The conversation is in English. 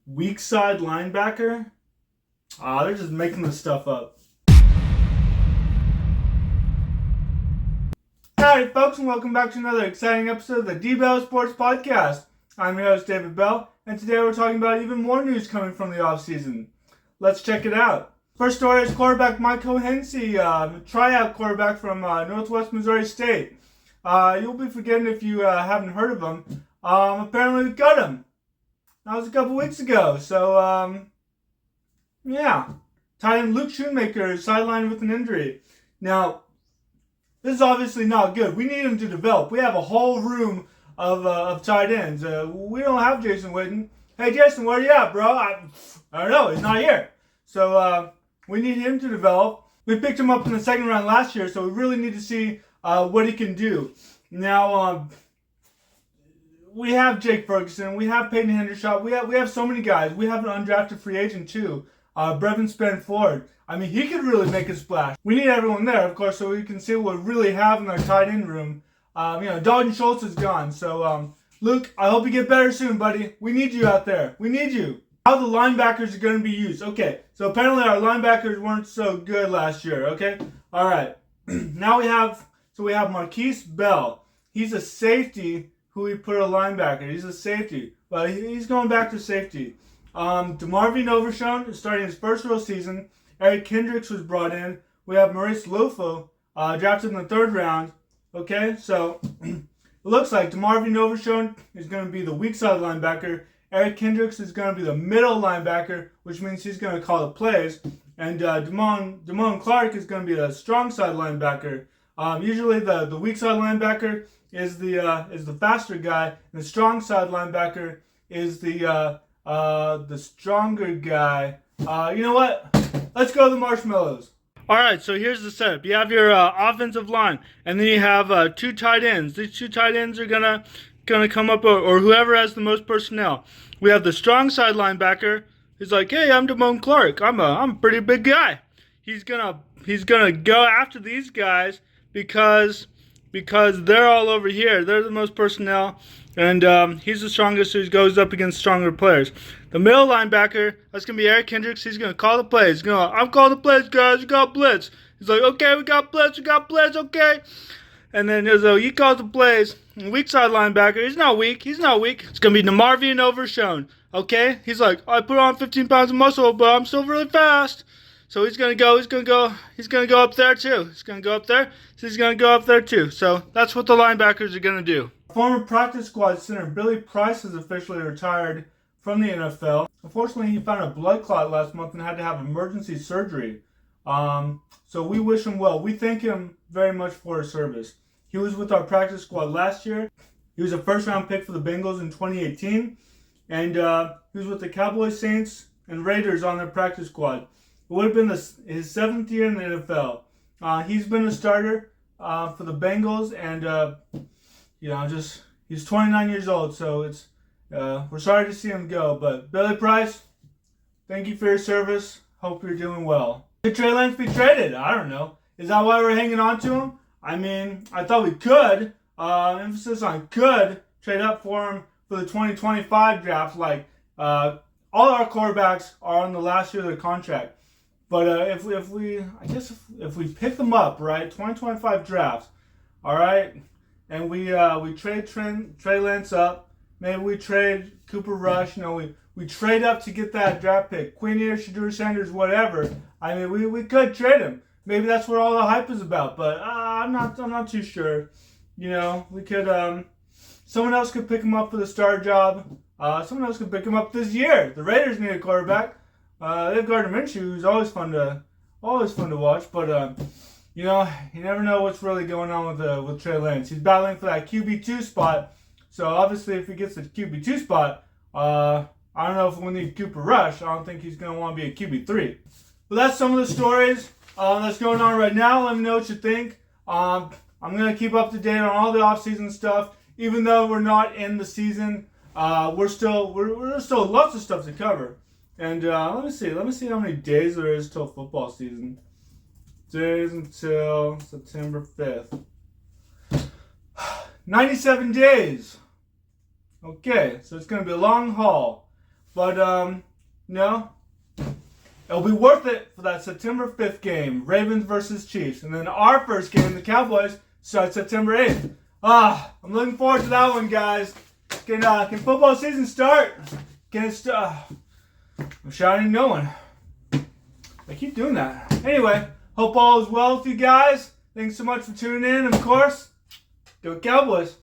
Weak side linebacker? They're just making this stuff up. Alright, folks, and welcome back to another exciting episode of the D.Bell Sports Podcast. I'm your host, David Bell, and today we're talking about even more news coming from the offseason. Let's check it out. First story is quarterback Michael Hensey, tryout quarterback from Northwest Missouri State. You'll be forgetting if you haven't heard of him. Apparently we got him. That was a couple weeks ago. So, yeah. Tight end Luke Schnoonmaker is sidelined with an injury. Now, this is obviously not good. We need him to develop. We have a whole room of tight ends. We don't have Jason Witten. Hey, Jason, where you at, bro? I don't know. He's not here. So, we need him to develop. We picked him up in the second round last year, so we really need to see what he can do. Now, we have Jake Ferguson. We have Peyton Hendershot. We have so many guys. We have an undrafted free agent, too. Brevin Spann-Ford. I mean, he could really make a splash. We need everyone there, of course, so we can see what we really have in our tight end room. Dalton Schultz is gone. So, Luke, I hope you get better soon, buddy. We need you out there. We need you. How the linebackers are going to be used. Okay, so apparently our linebackers weren't so good last year, okay? All right. Now we have Marquise Bell. He's a safety who we put a linebacker. He's a safety, but he's going back to safety. DeMarvin Overshown is starting his first real season. Eric Kendricks was brought in. We have Maurice Lofo, drafted in the third round. Okay, so it looks like DeMarvin Overshown is going to be the weak side linebacker. Eric Kendricks is going to be the middle linebacker, which means he's going to call the plays. And Damone Clark is going to be the strong side linebacker. Usually the weak side linebacker is the faster guy, and the strong side linebacker is the stronger guy. You know what? Let's go to the marshmallows. All right, so here's the setup. You have your offensive line, and then you have two tight ends. These two tight ends are gonna come up, or whoever has the most personnel. We have the strong side linebacker. He's like, hey, I'm Damone Clark. I'm a pretty big guy. He's gonna go after these guys because they're all over here. They're the most personnel, and he's the strongest, so he goes up against stronger players. The middle linebacker, that's going to be Eric Kendricks. He's going to call the plays. He's going to I'm calling the plays, guys. We got blitz. He's like, okay, we got blitz, okay. And then he calls the plays. The weak side linebacker, he's not weak. It's going to be DeMarvin Overshown, okay? He's like, I put on 15 pounds of muscle, but I'm still really fast. So he's going to go up there too. He's going to go up there. So he's going to go up there too. So that's what the linebackers are going to do. Former practice squad center Billy Price has officially retired from the NFL. Unfortunately, he found a blood clot last month and had to have emergency surgery. So we wish him well. We thank him very much for his service. He was with our practice squad last year. He was a first-round pick for the Bengals in 2018. And he was with the Cowboys, Saints, and Raiders on their practice squad. It would have been his seventh year in the NFL. He's been a starter for the Bengals, and he's 29 years old, so it's we're sorry to see him go. But Billy Price, thank you for your service. Hope you're doing well. Could Trey Lance be traded? I don't know. Is that why we're hanging on to him? I mean, I thought we could. Emphasis on could trade up for him for the 2025 draft. Like all our quarterbacks are on the last year of their contract. But if we pick them up, right, 2025 draft, all right, and we trade Trey Lance up, maybe we trade Cooper Rush, we trade up to get that draft pick, Quinn Ewers, Shadur Sanders, whatever. I mean, we could trade him. Maybe that's what all the hype is about, but I'm not too sure. We could someone else could pick him up for the star job. Someone else could pick him up this year. The Raiders need a quarterback. They have Gardner Minshew, who's always fun to watch, but you never know what's really going on with Trey Lance. He's battling for that QB2 spot, so obviously if he gets the QB2 spot, I don't know if we'll need Cooper Rush. I don't think he's going to want to be a QB3. But that's some of the stories that's going on right now. Let me know what you think. I'm going to keep up to date on all the off-season stuff, even though we're not in the season. We're still lots of stuff to cover. And let me see how many days there is till football season. Days until September 5th. 97 days. Okay, so it's going to be a long haul. But, it'll be worth it for that September 5th game, Ravens versus Chiefs. And then our first game, the Cowboys, starts September 8th. I'm looking forward to that one, guys. Can football season start? Can it start? I'm shouting no one. I keep doing that. Anyway, hope all is well with you guys. Thanks so much for tuning in. And of course, go Cowboys.